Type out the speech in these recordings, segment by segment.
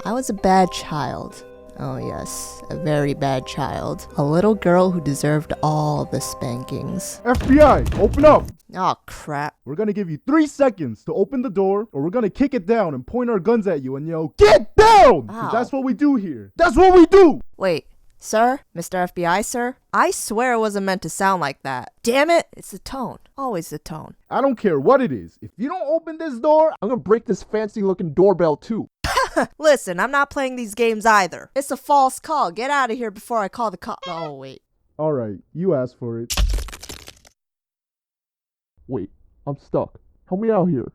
I was a bad child. Oh yes, a very bad child. A little girl who deserved all the spankings. FBI, open up! Oh crap. We're gonna give you 3 seconds to open the door, or we're gonna kick it down and point our guns at you and yell, "Get down!" 'Cause that's what we do here. That's what we do! Wait, sir? Mr. FBI, sir? I swear it wasn't meant to sound like that. Damn it! It's the tone. Always the tone. I don't care what it is. If you don't open this door, I'm gonna break this fancy looking doorbell too. Listen, I'm not playing these games either. It's a false call. Get out of here before I call the cop. Oh, wait. Alright, you asked for it. Wait, I'm stuck. Help me out here.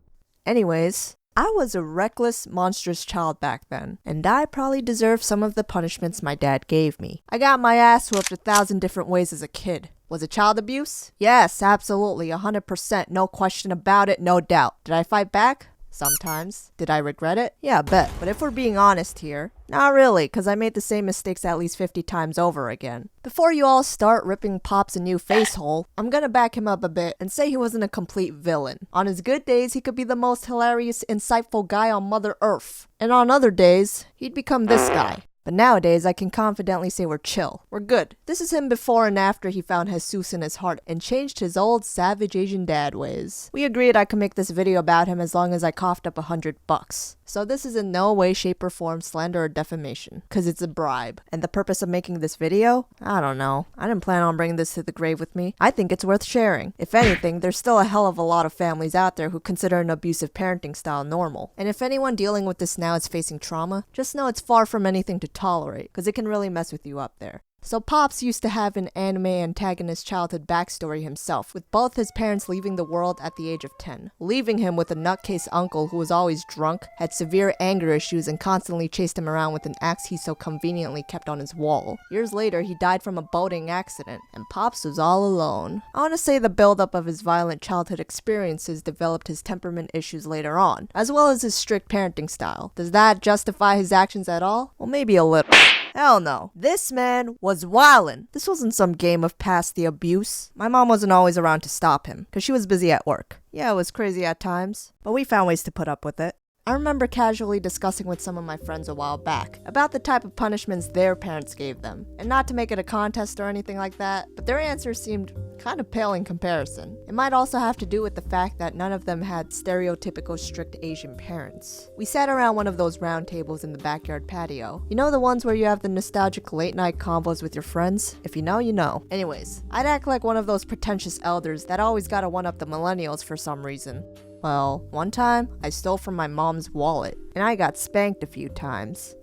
Anyways, I was a reckless, monstrous child back then, and I probably deserved some of the punishments my dad gave me. I got my ass whooped 1,000 different ways as a kid. Was it child abuse? Yes, absolutely, 100%, no question about it, no doubt. Did I fight back? Sometimes. Did I regret it? Yeah, I bet. But if we're being honest here, not really, because I made the same mistakes at least 50 times over again. Before you all start ripping Pops a new face hole, I'm gonna back him up a bit and say he wasn't a complete villain. On his good days, he could be the most hilarious, insightful guy on Mother Earth. And on other days, he'd become this guy. But nowadays, I can confidently say we're chill. We're good. This is him before and after he found Jesus in his heart and changed his old savage Asian dad ways. We agreed I could make this video about him as long as I coughed up $100. So this is in no way, shape, or form slander or defamation, cause it's a bribe. And the purpose of making this video? I don't know. I didn't plan on bringing this to the grave with me. I think it's worth sharing. If anything, there's still a hell of a lot of families out there who consider an abusive parenting style normal. And if anyone dealing with this now is facing trauma, just know it's far from anything to tolerate, cause it can really mess with you up there. So Pops used to have an anime antagonist childhood backstory himself, with both his parents leaving the world at the age of 10, leaving him with a nutcase uncle who was always drunk, had severe anger issues, and constantly chased him around with an axe he so conveniently kept on his wall. Years later, he died from a boating accident, and Pops was all alone. I want to say the buildup of his violent childhood experiences developed his temperament issues later on, as well as his strict parenting style. Does that justify his actions at all? Well, maybe a little. Hell no. This man was wildin'. This wasn't some game of pass the abuse. My mom wasn't always around to stop him, cause she was busy at work. Yeah, it was crazy at times, but we found ways to put up with it. I remember casually discussing with some of my friends a while back about the type of punishments their parents gave them, and not to make it a contest or anything like that, but their answers seemed kind of pale in comparison. It might also have to do with the fact that none of them had stereotypical strict Asian parents. We sat around one of those round tables in the backyard patio. You know, the ones where you have the nostalgic late night convos with your friends? If you know, you know. Anyways, I'd act like one of those pretentious elders that always gotta one-up the millennials for some reason. Well, one time, I stole from my mom's wallet, and I got spanked a few times.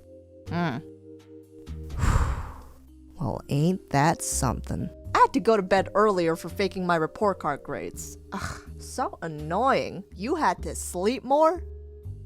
Well, ain't that something. I had to go to bed earlier for faking my report card grades. Ugh, so annoying. You had to sleep more?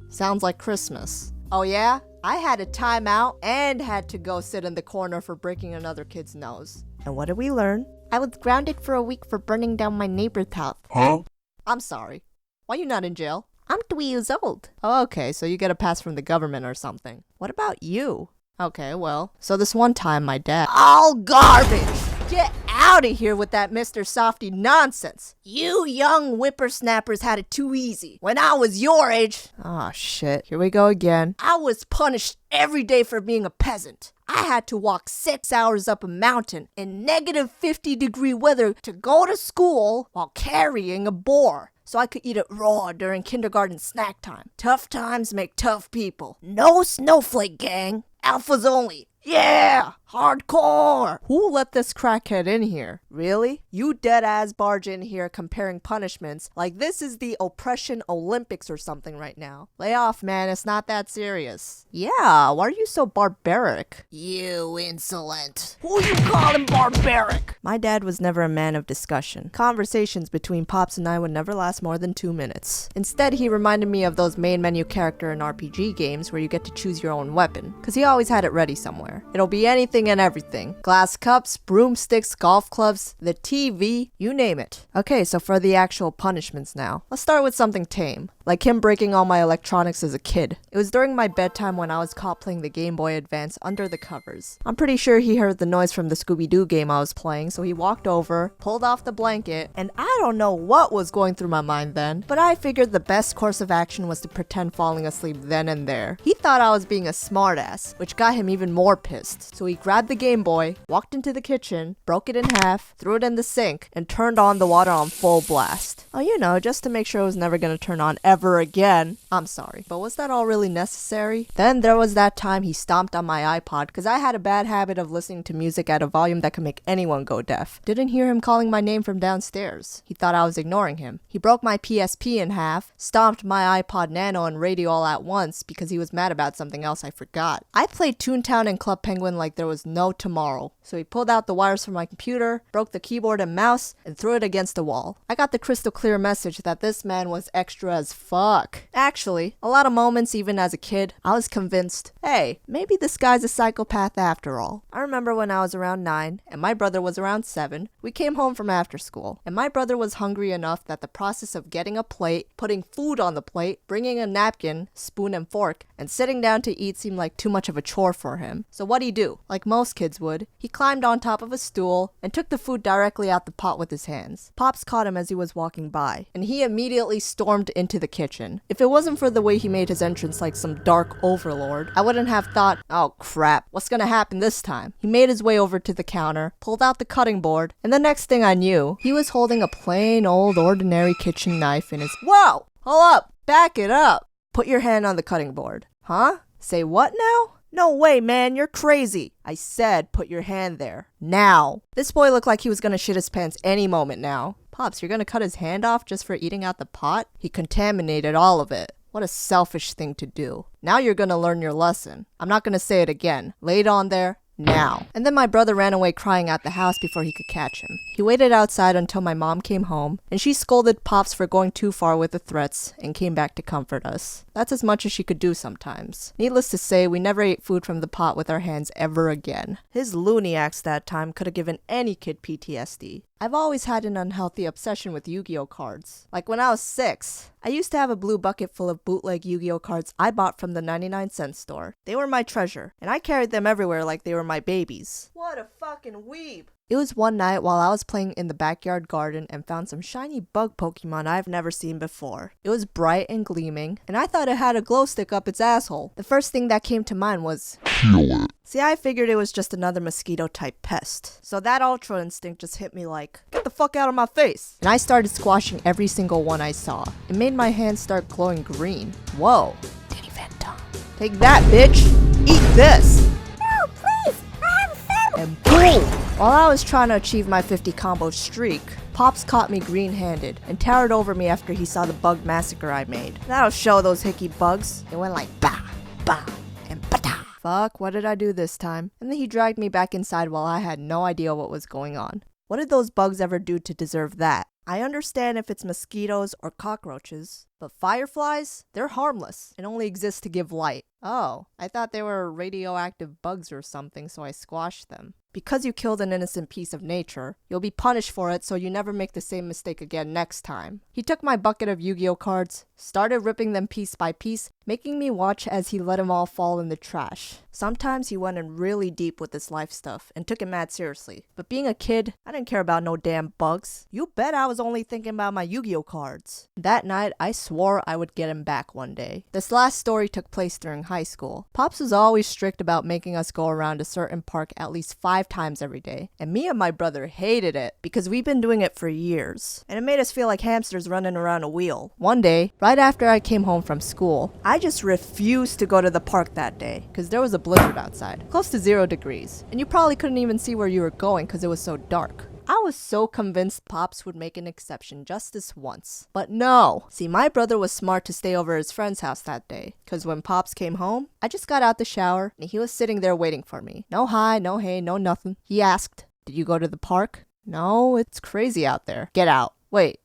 Sounds like Christmas. Oh yeah? I had a timeout and had to go sit in the corner for breaking another kid's nose. And what did we learn? I was grounded for a week for burning down my neighbor's house. Huh? I'm sorry. Why you not in jail? I'm 3 years old. Oh, okay, so you get a pass from the government or something. What about you? Okay, well, so this one time my dad— All garbage! Get out of here with that Mr. Softy nonsense. You young whippersnappers had it too easy. When I was your age— Oh shit, here we go again. I was punished every day for being a peasant. I had to walk 6 hours up a mountain in negative 50-degree weather to go to school while carrying a boar, so I could eat it raw during kindergarten snack time. Tough times make tough people. No snowflake gang. Alphas only. Yeah! Hardcore! Who let this crackhead in here? Really? You dead-ass barge in here comparing punishments like this is the oppression Olympics or something right now. Lay off, man. It's not that serious. Yeah, why are you so barbaric? You insolent. Who you calling barbaric? My dad was never a man of discussion. Conversations between Pops and I would never last more than 2 minutes. Instead, he reminded me of those main menu character in RPG games where you get to choose your own weapon, cause he always had it ready somewhere. It'll be anything anything and everything. Glass cups, broomsticks, golf clubs, the TV, you name it. Okay, so for the actual punishments now. Let's start with something tame, like him breaking all my electronics as a kid. It was during my bedtime when I was caught playing the Game Boy Advance under the covers. I'm pretty sure he heard the noise from the Scooby-Doo game I was playing, so he walked over, pulled off the blanket, and I don't know what was going through my mind then, but I figured the best course of action was to pretend falling asleep then and there. He thought I was being a smartass, which got him even more pissed. So he grabbed the Game Boy, walked into the kitchen, broke it in half, threw it in the sink, and turned on the water on full blast. Oh, you know, just to make sure it was never gonna turn on ever again. I'm sorry, but was that all really necessary? Then there was that time he stomped on my iPod because I had a bad habit of listening to music at a volume that could make anyone go deaf. Didn't hear him calling my name from downstairs. He thought I was ignoring him. He broke my PSP in half, stomped my iPod Nano and radio all at once because he was mad about something else I forgot. I played Toontown and Club Penguin like there was no tomorrow. So he pulled out the wires from my computer, broke the keyboard and mouse, and threw it against the wall. I got the crystal clear message that this man was extra as fuck. Actually, a lot of moments even as a kid, I was convinced, hey, maybe this guy's a psychopath after all. I remember when I was around 9 and my brother was around 7, we came home from after school, and my brother was hungry enough that the process of getting a plate, putting food on the plate, bringing a napkin, spoon and fork, and sitting down to eat seemed like too much of a chore for him. So what'd he do? Like most kids would, he climbed on top of a stool and took the food directly out the pot with his hands. Pops caught him as he was walking by, and he immediately stormed into the kitchen. If it wasn't for the way he made his entrance like some dark overlord, I wouldn't have thought, oh crap, what's gonna happen this time? He made his way over to the counter, pulled out the cutting board, and the next thing I knew, he was holding a plain old ordinary kitchen knife in his— Whoa! Hold up! Back it up! Put your hand on the cutting board. Huh? Say what now? No way, man, you're crazy. I said put your hand there. Now. This boy looked like he was gonna shit his pants any moment now. Pops, you're gonna cut his hand off just for eating out the pot? He contaminated all of it. What a selfish thing to do. Now you're gonna learn your lesson. I'm not gonna say it again. Lay it on there. Now. And then my brother ran away crying out the house before he could catch him. He waited outside until my mom came home, and she scolded Pops for going too far with the threats and came back to comfort us. That's as much as she could do sometimes. Needless to say, we never ate food from the pot with our hands ever again. His loony acts that time could have given any kid PTSD. I've always had an unhealthy obsession with Yu-Gi-Oh cards. Like when I was 6, I used to have a blue bucket full of bootleg Yu-Gi-Oh cards I bought from the 99-cent store. They were my treasure, and I carried them everywhere like they were my babies. What a fucking weeb! It was one night while I was playing in the backyard garden and found some shiny bug Pokemon I've never seen before. It was bright and gleaming, and I thought it had a glow stick up its asshole. The first thing that came to mind was kill it. See, I figured it was just another mosquito-type pest. So that ultra instinct just hit me like, get the fuck out of my face! And I started squashing every single one I saw. It made my hands start glowing green. Whoa. Danny Phantom. Take that, bitch! Eat this! No, please! I have a family! And boom! While I was trying to achieve my 50 combo streak, Pops caught me green-handed and towered over me after he saw the bug massacre I made. That'll show those hickey bugs. They went like bah, bah, and bata. Fuck, what did I do this time? And then he dragged me back inside while I had no idea what was going on. What did those bugs ever do to deserve that? I understand if it's mosquitoes or cockroaches, but fireflies? They're harmless and only exist to give light. Oh, I thought they were radioactive bugs or something, so I squashed them. Because you killed an innocent piece of nature, you'll be punished for it so you never make the same mistake again next time. He took my bucket of Yu-Gi-Oh cards, started ripping them piece by piece, making me watch as he let them all fall in the trash. Sometimes he went in really deep with this life stuff and took it mad seriously. But being a kid, I didn't care about no damn bugs. You bet I was only thinking about my Yu-Gi-Oh cards. That night, I swore I would get him back one day. This last story took place during high school. Pops was always strict about making us go around a certain park at least 5 times every day. And me and my brother hated it because we've been doing it for years. And it made us feel like hamsters running around a wheel. One day, right after I came home from school, I just refused to go to the park that day because there was a blizzard outside, close to 0 degrees. And you probably couldn't even see where you were going because it was so dark. I was so convinced Pops would make an exception just this once. But no! See, my brother was smart to stay over at his friend's house that day. Cause when Pops came home, I just got out the shower and he was sitting there waiting for me. No hi, no hey, no nothing. He asked, "Did you go to the park?" "No, it's crazy out there." "Get out." "Wait,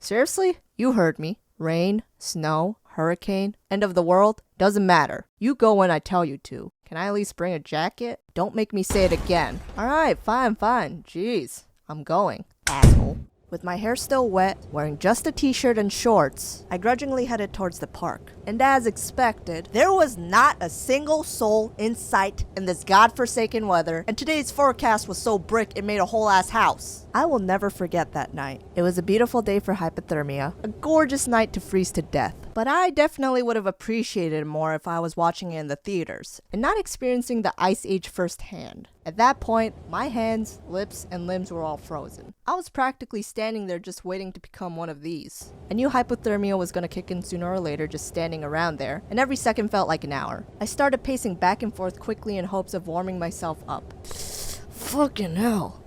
seriously?" "You heard me. Rain, snow, hurricane, end of the world, doesn't matter. You go when I tell you to. Can I at least bring a jacket? Don't make me say it again. Alright, fine. Jeez, I'm going, asshole. With my hair still wet, wearing just a t-shirt and shorts, I grudgingly headed towards the park. And as expected, there was not a single soul in sight in this godforsaken weather, and today's forecast was so brick it made a whole ass house. I will never forget that night. It was a beautiful day for hypothermia, a gorgeous night to freeze to death. But I definitely would have appreciated it more if I was watching it in the theaters, and not experiencing the ice age firsthand. At that point, my hands, lips, and limbs were all frozen. I was practically standing there just waiting to become one of these. I knew hypothermia was gonna kick in sooner or later just standing around there, and every second felt like an hour. I started pacing back and forth quickly in hopes of warming myself up. Fucking hell.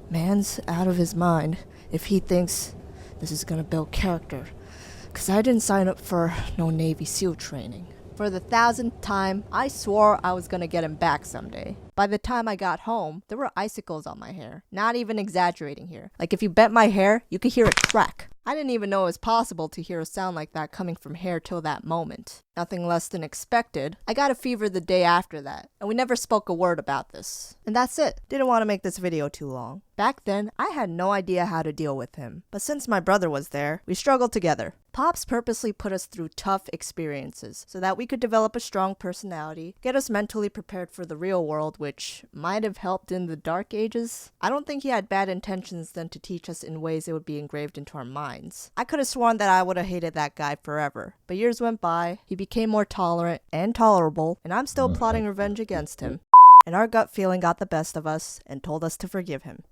Man's out of his mind if he thinks this is gonna build character. 'Cause I didn't sign up for no Navy SEAL training. For the 1,000th time, I swore I was gonna get him back someday. By the time I got home, there were icicles on my hair. Not even exaggerating here. Like if you bent my hair, you could hear it crack. I didn't even know it was possible to hear a sound like that coming from hair till that moment. Nothing less than expected. I got a fever the day after that, and we never spoke a word about this. And that's it. Didn't want to make this video too long. Back then, I had no idea how to deal with him. But since my brother was there, we struggled together. Pops purposely put us through tough experiences so that we could develop a strong personality, get us mentally prepared for the real world, which might have helped in the dark ages. I don't think he had bad intentions than to teach us in ways it would be engraved into our minds. I could have sworn that I would have hated that guy forever. But years went by, he became more tolerant and tolerable, and I'm still plotting revenge against him. And our gut feeling got the best of us and told us to forgive him.